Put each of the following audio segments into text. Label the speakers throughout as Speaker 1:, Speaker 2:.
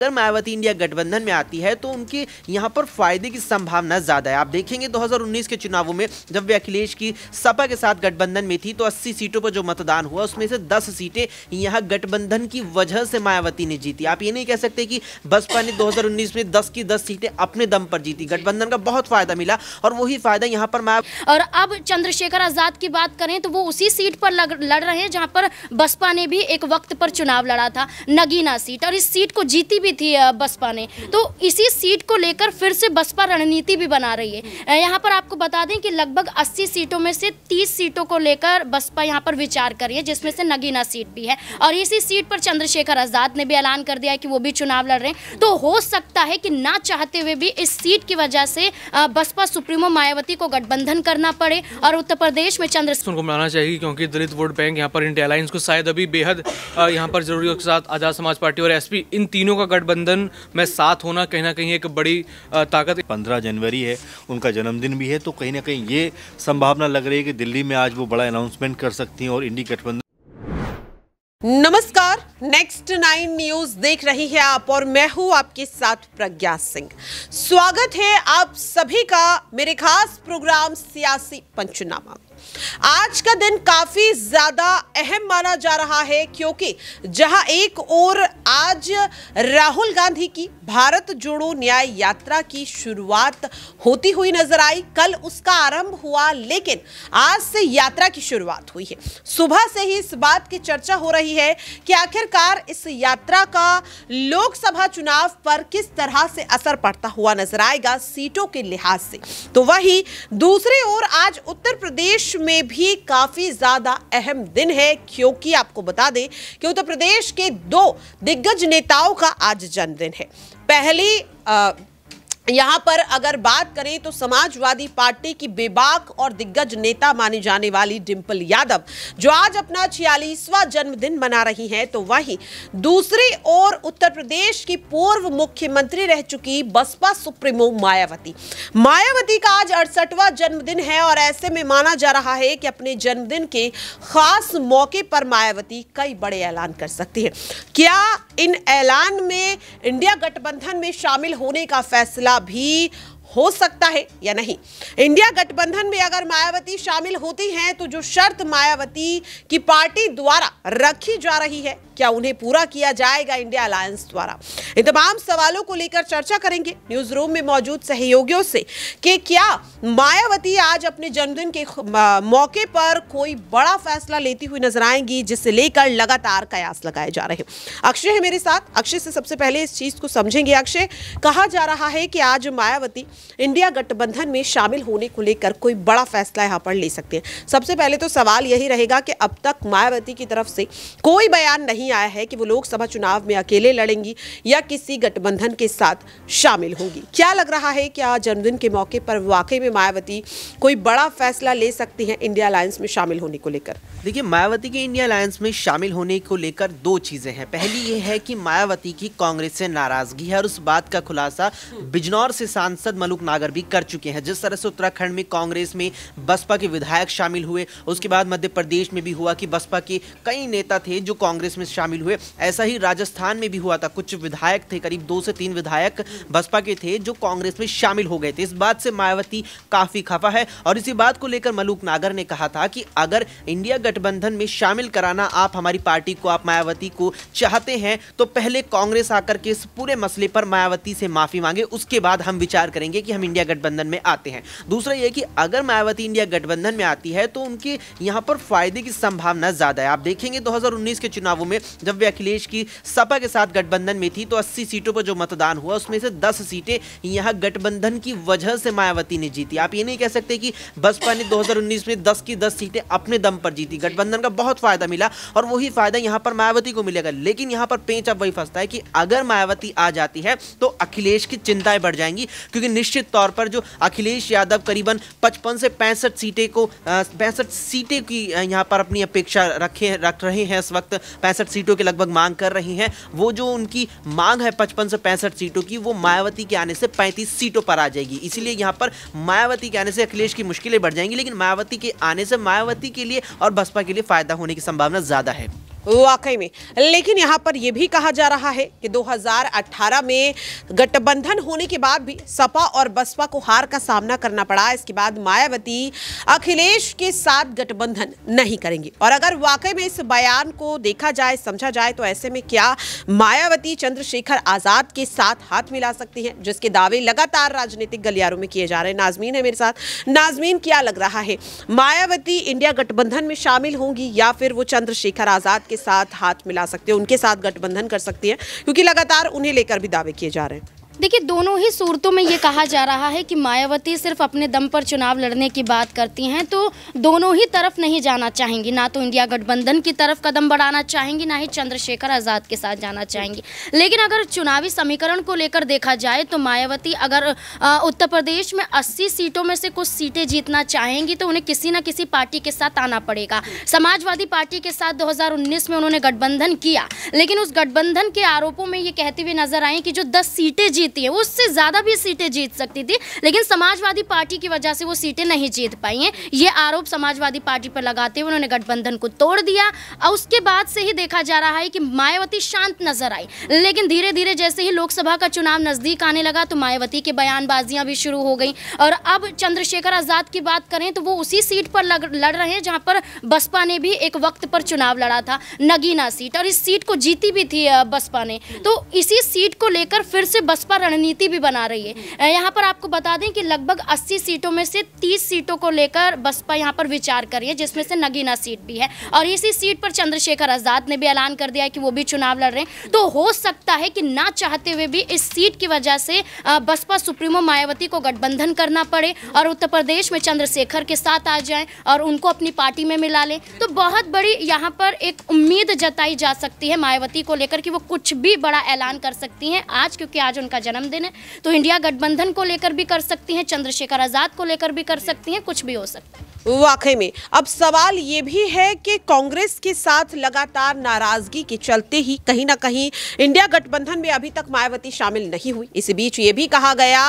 Speaker 1: अगर मायावती इंडिया गठबंधन में आती है तो उनके यहाँ पर फायदे की संभावना ज्यादा है। आप देखेंगे 2019 के चुनावों में जब वे अखिलेश की सपा के साथ गठबंधन में थी तो 80 सीटों पर जो मतदान हुआ उसमें से 10 सीटें यहाँ गठबंधन की वजह से मायावती ने जीती। आप ये नहीं कह सकते कि बसपा ने 2019 में 10 की 10 सीटें अपने दम पर जीती। गठबंधन का बहुत फायदा मिला और वही फायदा यहाँ पर
Speaker 2: और अब चंद्रशेखर आजाद की बात करें तो वो उसी सीट पर लड़ रहे हैं जहाँ पर बसपा ने भी एक वक्त पर चुनाव लड़ा था, नगीना सीट, और इस सीट को जीती भी थी बसपा ने। तो इसी सीट को लेकर फिर से बसपा रणनीति भी बना रही है। यहाँ पर आपको बता दें कि लगभग 80 सीटों में से 30 सीटों को लेकर बसपा यहाँ पर विचार कर रही है, जिसमें से नगीना सीट भी है। और इसी सीट पर चंद्रशेखर आजाद ने भी ऐलान कर दिया है कि वो भी चुनाव लड़ रहे हैं। तो हो सकता है कि ना चाहते हुए भी इस सीट की वजह से बसपा सुप्रीमो मायावती को गठबंधन करना पड़े और उत्तर प्रदेश में उनको
Speaker 3: मनाना चाहिए, क्योंकि दलित वोट बैंक यहाँ पर इंडिया अलायंस को शायद अभी बेहद यहाँ पर जरूरी के साथ आजाद समाज पार्टी और एसपी, इन तीनों का गठबंधन में साथ होना कहीं ना कहीं एक बड़ी ताकत।
Speaker 4: 15 जनवरी है, उनका जन्मदिन भी है, तो कहीं ना कहीं ये संभावना लग रही है कि दिल्ली में आज वो बड़ा अनाउंसमेंट कर सकती हैं और इंडिया गठबंधन।
Speaker 5: नमस्कार, नेक्स्ट 9 न्यूज देख रही है आप और मैं हूं आपके साथ प्रज्ञा सिंह। स्वागत है आप सभी का मेरे खास प्रोग्राम सियासी पंचनामा। आज का दिन काफी ज्यादा अहम माना जा रहा है, क्योंकि जहां एक ओर आज राहुल गांधी की भारत जोड़ो न्याय यात्रा की शुरुआत होती हुई नजर आई। कल उसका आरंभ हुआ, लेकिन आज से यात्रा की शुरुआत हुई है। सुबह से ही इस बात की चर्चा हो रही है कि आखिरकार इस यात्रा का लोकसभा चुनाव पर किस तरह से असर पड़ता हुआ नजर आएगा सीटों के लिहाज से। तो वहीं दूसरी ओर आज उत्तर प्रदेश में भी काफी ज्यादा अहम दिन है, क्योंकि आपको बता दें कि उत्तर प्रदेश के 2 दिग्गज नेताओं का आज जन्मदिन है। पहली यहां पर अगर बात करें तो समाजवादी पार्टी की बेबाक और दिग्गज नेता मानी जाने वाली डिंपल यादव, जो आज अपना 46वां जन्मदिन मना रही हैं, तो वहीं दूसरी ओर उत्तर प्रदेश की पूर्व मुख्यमंत्री रह चुकी बसपा सुप्रीमो मायावती का आज 68वां जन्मदिन है। और ऐसे में माना जा रहा है कि अपने जन्मदिन के खास मौके पर मायावती कई बड़े ऐलान कर सकती है। क्या इन ऐलान में इंडिया गठबंधन में शामिल होने का फैसला भी हो सकता है या नहीं? इंडिया गठबंधन में अगर मायावती शामिल होती हैं तो जो शर्त मायावती की पार्टी द्वारा रखी जा रही है, क्या उन्हें पूरा किया जाएगा इंडिया अलायंस द्वारा? इन तमाम सवालों को लेकर चर्चा करेंगे न्यूज रूम में मौजूद सहयोगियों से कि क्या मायावती आज अपने जन्मदिन के मौके पर कोई बड़ा फैसला लेती हुई नजर आएंगी, जिसे लेकर लगातार कयास लगाए जा रहे हैं। अक्षय है मेरे साथ। अक्षय से सबसे पहले इस चीज को समझेंगे। अक्षय, कहा जा रहा है कि आज मायावती इंडिया गठबंधन में शामिल होने को लेकर कोई बड़ा फैसला यहां पर ले सकते हैं। सबसे पहले तो सवाल यही रहेगा कि अब तक मायावती की तरफ से कोई बयान नहीं आया है कि वो लोकसभा चुनाव में अकेले लड़ेंगी या किसी गठबंधन के साथ शामिल होंगी। क्या लग रहा है कि आज जन्मदिन के मौके पर वाकई में मायावती कोई बड़ा फैसला ले सकती हैं इंडिया अलायंस में शामिल होने को लेकर?
Speaker 1: देखिए, मायावती के इंडिया अलायंस में शामिल होने को लेकर 2 चीजें हैं। पहली ये है कि मायावती की कांग्रेस से नाराजगी है और उस बात का खुलासा बिजनौर से सांसद मलूक नागर भी कर चुके हैं। जिस तरह से उत्तराखंड में कांग्रेस में बसपा के विधायक शामिल हुए, उसके बाद मध्य प्रदेश में भी हुआ कि बसपा के कई नेता थे जो कांग्रेस में शामिल हुए, ऐसा ही राजस्थान में भी हुआ था। कुछ विधायक थे, करीब 2 से 3 विधायक बसपा के थे जो कांग्रेस में शामिल हो गए थे। इस बात से मायावती काफी खफा है और इसी बात को लेकर मलूक नागर ने कहा था कि अगर इंडिया गठबंधन में शामिल कराना आप हमारी पार्टी को, आप मायावती को चाहते हैं तो पहले कांग्रेस आकर के इस पूरे मसले पर मायावती से माफी मांगे, उसके बाद हम विचार करेंगे कि हम इंडिया गठबंधन में आते हैं। दूसरा यह कि अगर मायावती इंडिया गठबंधन में आती है तो उनके यहां पर फायदे की संभावना ज्यादा है। आप देखेंगे 2019 के चुनावों में जब वे अखिलेश की सपा के साथ गठबंधन में थी तो 80 सीटों पर जो मतदान हुआ उसमें से 10 सीटें यहां गठबंधन की वजह से मायावती ने जीती। आप ये नहीं कह सकते कि बसपा ने 2019 में 10 की 10 सीटें अपने दम पर जीती। गठबंधन का बहुत फायदा मिला और वही फायदा यहां पर मायावती को मिलेगा। लेकिन यहां पर पेंच अब वही फंसता है कि अगर मायावती आ जाती है तो अखिलेश की चिंताएं बढ़ जाएंगी, क्योंकि निश्चित तौर पर जो अखिलेश यादव करीबन 55 से 65 सीटें को 65 सीटें की यहां पर अपनी अपेक्षा रख रहे हैं। इस वक्त 65 सीटों के लगभग मांग कर रही हैं। वो जो उनकी मांग है 55 से 65 सीटों की, वो मायावती के आने से 35 सीटों पर आ जाएगी। इसीलिए यहां पर मायावती के आने से अखिलेश की मुश्किलें बढ़ जाएंगी, लेकिन मायावती के आने से मायावती के लिए और बसपा के लिए फायदा होने की संभावना ज्यादा है।
Speaker 5: वाकई में, लेकिन यहाँ पर यह भी कहा जा रहा है कि 2018 में गठबंधन होने के बाद भी सपा और बसपा को हार का सामना करना पड़ा। इसके बाद मायावती अखिलेश के साथ गठबंधन नहीं करेंगी। और अगर वाकई में इस बयान को देखा जाए, समझा जाए, तो ऐसे में क्या मायावती चंद्रशेखर आजाद के साथ हाथ मिला सकती हैं, जिसके दावे लगातार राजनीतिक गलियारों में किए जा रहे हैं। नाजमीन है मेरे साथ। नाजमीन, क्या लग रहा है, मायावती इंडिया गठबंधन में शामिल होंगी या फिर वो चंद्रशेखर आजाद के साथ हाथ मिला सकते हैं, उनके साथ गठबंधन कर सकती है, क्योंकि लगातार उन्हें लेकर भी दावे किए जा रहे हैं?
Speaker 2: देखिए, दोनों ही सूरतों में ये कहा जा रहा है कि मायावती सिर्फ अपने दम पर चुनाव लड़ने की बात करती हैं, तो दोनों ही तरफ नहीं जाना चाहेंगी। ना तो इंडिया गठबंधन की तरफ कदम बढ़ाना चाहेंगी, ना ही चंद्रशेखर आज़ाद के साथ जाना चाहेंगी। लेकिन अगर चुनावी समीकरण को लेकर देखा जाए तो मायावती अगर उत्तर प्रदेश में 80 सीटों में से कुछ सीटें जीतना चाहेंगी तो उन्हें किसी न किसी पार्टी के साथ आना पड़ेगा। समाजवादी पार्टी के साथ 2019 में उन्होंने गठबंधन किया, लेकिन उस गठबंधन के आरोपों में ये कहती हुई नजर आई कि जो 10 सीटें जीती है, उससे ज्यादा भी सीटें जीत सकती थी, लेकिन समाजवादी पार्टी की वजह से वो सीटें नहीं जीत पाई हैं। ये आरोप समाजवादी पार्टी पर लगाते हुए उन्होंने गठबंधन को तोड़ दिया। और उसके बाद से ही देखा जा रहा है कि मायावती शांत नजर आई, लेकिन धीरे धीरे जैसे ही लोकसभा का चुनाव नजदीक आने लगा तो मायावती की बयानबाजियां भी शुरू हो गई। और अब चंद्रशेखर आजाद की बात करें तो वो उसी सीट पर लड़ रहे हैं जहां पर बसपा ने भी एक वक्त पर चुनाव लड़ा था, नगीना सीट, और इस सीट को जीती भी थी बसपा ने। तो इसी सीट को लेकर फिर से बसपा रणनीति भी बना रही है। यहाँ पर आपको बता दें कि लगभग 80 सीटों में से 30 सीटों को लेकर बसपा यहाँ पर विचार कर रही है, जिसमें से नगीना सीट भी है। और इसी सीट पर चंद्रशेखर आजाद ने भी ऐलान कर दिया है कि वो भी चुनाव लड़ रहे हैं। तो हो सकता है कि ना चाहते हुए भी इस सीट की वजह से बसपा सुप्रीमो मायावती को गठबंधन करना पड़े और उत्तर प्रदेश में चंद्रशेखर के साथ आ जाएं और उनको अपनी पार्टी में मिला लें। तो बहुत बड़ी यहाँ पर एक उम्मीद जताई जा सकती है मायावती को लेकर कि वो कुछ भी बड़ा ऐलान कर सकती हैं आज, क्योंकि आज उनका जन्मदिन है। तो इंडिया गठबंधन को लेकर भी कर सकती हैं, चंद्रशेखर आजाद को लेकर भी कर सकती हैं, कुछ भी हो सकता है।
Speaker 5: वाकई में अब सवाल ये भी है कि कांग्रेस के साथ लगातार नाराजगी के चलते ही कहीं ना कहीं इंडिया गठबंधन में अभी तक मायावती शामिल नहीं हुई। इसी बीच ये भी कहा गया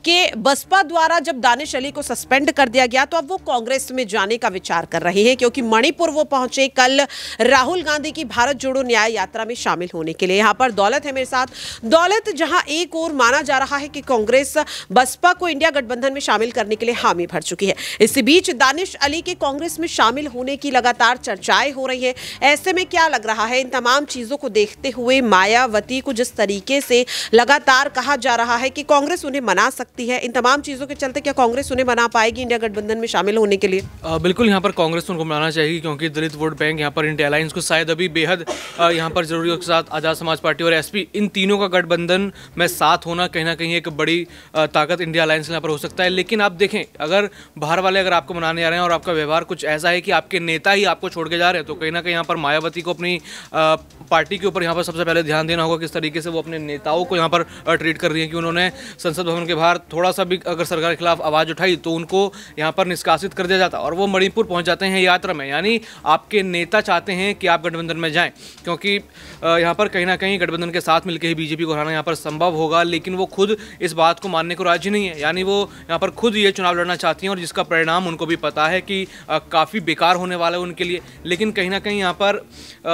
Speaker 5: कि बसपा द्वारा जब दानिश अली को सस्पेंड कर दिया गया तो अब वो कांग्रेस में जाने का विचार कर रहे हैं, क्योंकि मणिपुर वो पहुंचे कल राहुल गांधी की भारत जोड़ो न्याय यात्रा में शामिल होने के लिए। यहाँ पर दौलत है मेरे साथ। दौलत, जहां एक और माना जा रहा है कि कांग्रेस बसपा को इंडिया गठबंधन में शामिल करने के लिए हामी भर चुकी है, इसी बीच दानिश अली के कांग्रेस में शामिल होने की लगातार चर्चाएं हो रही है। ऐसे में क्या लग रहा है, इन तमाम चीजों को देखते हुए मायावती को जिस तरीके से लगातार कहा जा रहा है कि कांग्रेस उन्हें मना सकती है, इन तमाम चीजों के चलते क्या कांग्रेस उन्हें मना पाएगी इंडिया गठबंधन में शामिल होने के लिए?
Speaker 3: बिल्कुल, यहाँ पर कांग्रेस उनको मनाना चाहिए, क्योंकि दलित वोट बैंक यहाँ पर इंडिया अलायंस को शायद अभी बेहद यहाँ पर जरूरी के साथ आजाद समाज पार्टी और एसपी, इन तीनों का गठबंधन में साथ होना कहीं ना कहीं एक बड़ी ताकत इंडिया अलायंस यहाँ पर हो सकता है। लेकिन आप देखें, अगर बाहर वाले अगर आपको मनाने आ रहे हैं और आपका व्यवहार कुछ ऐसा है कि आपके नेता ही आपको छोड़ के जा रहे हैं, तो कहीं ना कहीं यहाँ पर मायावती को अपनी पार्टी के ऊपर यहाँ पर सबसे पहले ध्यान देना होगा किस तरीके से वो अपने नेताओं को यहाँ पर ट्रीट कर रही है। कि उन्होंने संसद भवन के बाहर थोड़ा सा भी अगर सरकार के खिलाफ आवाज़ उठाई तो उनको यहाँ पर निष्कासित कर दिया जाता और वो मणिपुर पहुँच जाते हैं यात्रा में। यानी आपके नेता चाहते हैं कि आप गठबंधन में जाएँ, क्योंकि यहाँ पर कहीं ना कहीं गठबंधन के साथ मिलकर ही बीजेपी को हराना यहाँ पर संभव होगा। लेकिन वो खुद इस बात को मानने को राजी नहीं है, यानी वो यहाँ पर खुद ये चुनाव लड़ना चाहती हैं और जिसका परिणाम उनको भी पता है कि काफ़ी बेकार होने वाला है उनके लिए। लेकिन कहीं ना कहीं यहाँ पर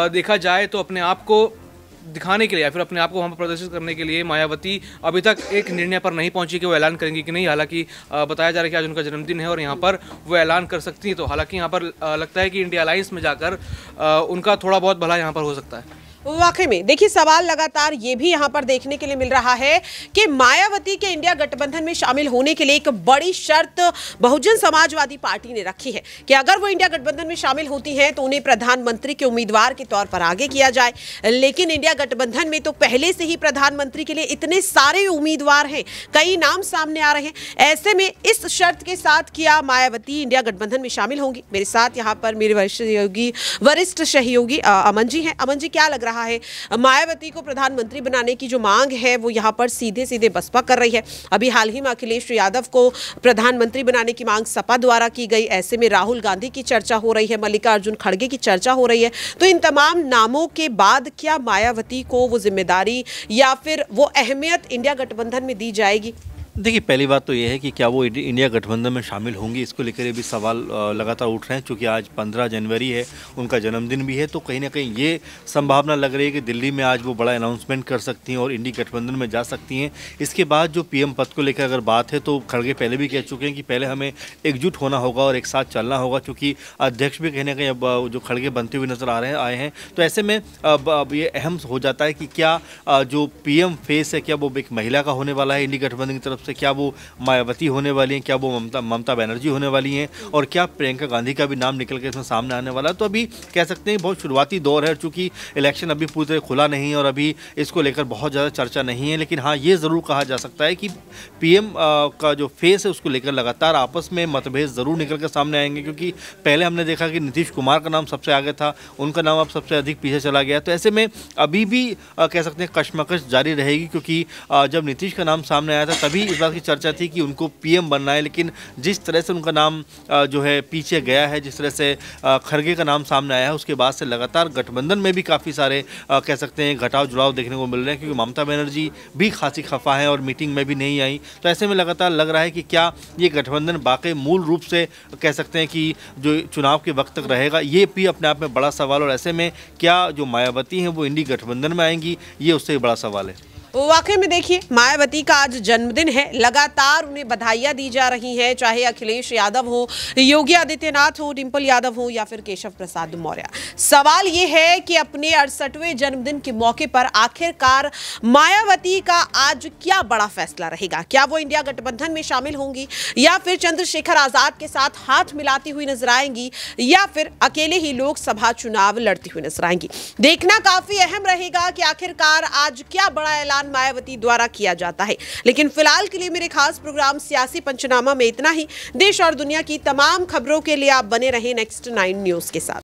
Speaker 3: देखा जाए तो अपने आप को दिखाने के लिए या फिर अपने आप को वहाँ पर प्रदर्शित करने के लिए मायावती अभी तक एक निर्णय पर नहीं पहुंची कि वो ऐलान करेंगी कि नहीं। हालांकि बताया जा रहा है कि आज उनका जन्मदिन है और यहाँ पर वो ऐलान कर सकती हैं। तो हालांकि यहाँ पर लगता है कि इंडिया अलायंस में जाकर उनका थोड़ा बहुत भला यहाँ पर हो सकता है।
Speaker 5: वाकई में देखिए, सवाल लगातार ये भी यहाँ पर देखने के लिए मिल रहा है कि मायावती के इंडिया गठबंधन में शामिल होने के लिए एक बड़ी शर्त बहुजन समाजवादी पार्टी ने रखी है कि अगर वो इंडिया गठबंधन में शामिल होती हैं तो उन्हें प्रधानमंत्री के उम्मीदवार के तौर पर आगे किया जाए। लेकिन इंडिया गठबंधन में तो पहले से ही प्रधानमंत्री के लिए इतने सारे उम्मीदवार हैं, कई नाम सामने आ रहे हैं। ऐसे में इस शर्त के साथ क्या मायावती इंडिया गठबंधन में शामिल होंगी? मेरे साथ यहाँ पर मेरे वरिष्ठ सहयोगी अमन जी हैं। अमन जी, क्या लग रहा है, मायावती को प्रधानमंत्री बनाने की जो मांग है वो यहाँ पर सीधे सीधे बसपा कर रही है। अभी हाल ही में अखिलेश यादव को प्रधानमंत्री बनाने की मांग सपा द्वारा की गई। ऐसे में राहुल गांधी की चर्चा हो रही है, मल्लिकार्जुन खड़गे की चर्चा हो रही है। तो इन तमाम नामों के बाद क्या मायावती को वो जिम्मेदारी या फिर वो अहमियत इंडिया गठबंधन में दी जाएगी?
Speaker 4: देखिए, पहली बात तो ये है कि क्या वो इंडिया गठबंधन में शामिल होंगी, इसको लेकर ये भी सवाल लगातार उठ रहे हैं। चूँकि आज 15 जनवरी है, उनका जन्मदिन भी है, तो कहीं ना कहीं ये संभावना लग रही है कि दिल्ली में आज वो बड़ा अनाउंसमेंट कर सकती हैं और इंडिया गठबंधन में जा सकती हैं। इसके बाद जो पीएम पद को लेकर अगर बात है तो खड़गे पहले भी कह चुके हैं कि पहले हमें एकजुट होना होगा और एक साथ चलना होगा, चूँकि अध्यक्ष भी कहीं ना कहीं अब जो खड़गे बनते हुए नजर आए हैं। तो ऐसे में अब ये अहम हो जाता है कि क्या जो पीएम फेस है क्या वो एक महिला का होने वाला है इंडिया गठबंधन की तरफ से, क्या वो मायावती होने वाली हैं, क्या वो ममता बनर्जी होने वाली हैं, और क्या प्रियंका गांधी का भी नाम निकल के इसमें सामने आने वाला है। तो अभी कह सकते हैं बहुत शुरुआती दौर है, चूँकि इलेक्शन अभी पूरी तरह खुला नहीं है और अभी इसको लेकर बहुत ज़्यादा चर्चा नहीं है। लेकिन हाँ, ये ज़रूर कहा जा सकता है कि पीएम का जो फेस है उसको लेकर लगातार आपस में मतभेद ज़रूर निकल कर सामने आएंगे, क्योंकि पहले हमने देखा कि नीतीश कुमार का नाम सबसे आगे था, उनका नाम अब सबसे अधिक पीछे चला गया। तो ऐसे में अभी भी कह सकते हैं कशमकश जारी रहेगी, क्योंकि जब नीतीश का नाम सामने आया था तभी इस बात की चर्चा थी कि उनको पीएम बनना है, लेकिन जिस तरह से उनका नाम जो है पीछे गया है, जिस तरह से खड़गे का नाम सामने आया है, उसके बाद से लगातार गठबंधन में भी काफ़ी सारे कह सकते हैं घटाव जुड़ाव देखने को मिल रहे हैं, क्योंकि ममता बनर्जी भी खासी खफा है और मीटिंग में भी नहीं आई। तो ऐसे में लगातार लग रहा है कि क्या ये गठबंधन वाकई मूल रूप से कह सकते हैं कि जो चुनाव के वक्त तक रहेगा, ये भी अपने आप में बड़ा सवाल। और ऐसे में क्या जो मायावती हैं वो इंडी गठबंधन में आएंगी, ये उससे बड़ा सवाल है।
Speaker 5: वाकई में देखिए, मायावती का आज जन्मदिन है, लगातार उन्हें बधाइयां दी जा रही हैं, चाहे अखिलेश यादव हो, योगी आदित्यनाथ हो, डिंपल यादव हो या फिर केशव प्रसाद मौर्य। सवाल ये है कि अपने 68वें जन्मदिन के मौके पर आखिरकार मायावती का आज क्या बड़ा फैसला रहेगा। क्या वो इंडिया गठबंधन में शामिल होंगी या फिर चंद्रशेखर आजाद के साथ हाथ मिलाती हुई नजर आएंगी या फिर अकेले ही लोकसभा चुनाव लड़ती हुई नजर आएंगी। देखना काफी अहम रहेगा कि आखिरकार आज क्या बड़ा ऐलान मायावती द्वारा किया जाता है। लेकिन फिलहाल के लिए मेरे खास प्रोग्राम सियासी पंचनामा में इतना ही। देश और दुनिया की तमाम खबरों के लिए आप बने रहें नेक्स्ट 9 न्यूज के साथ।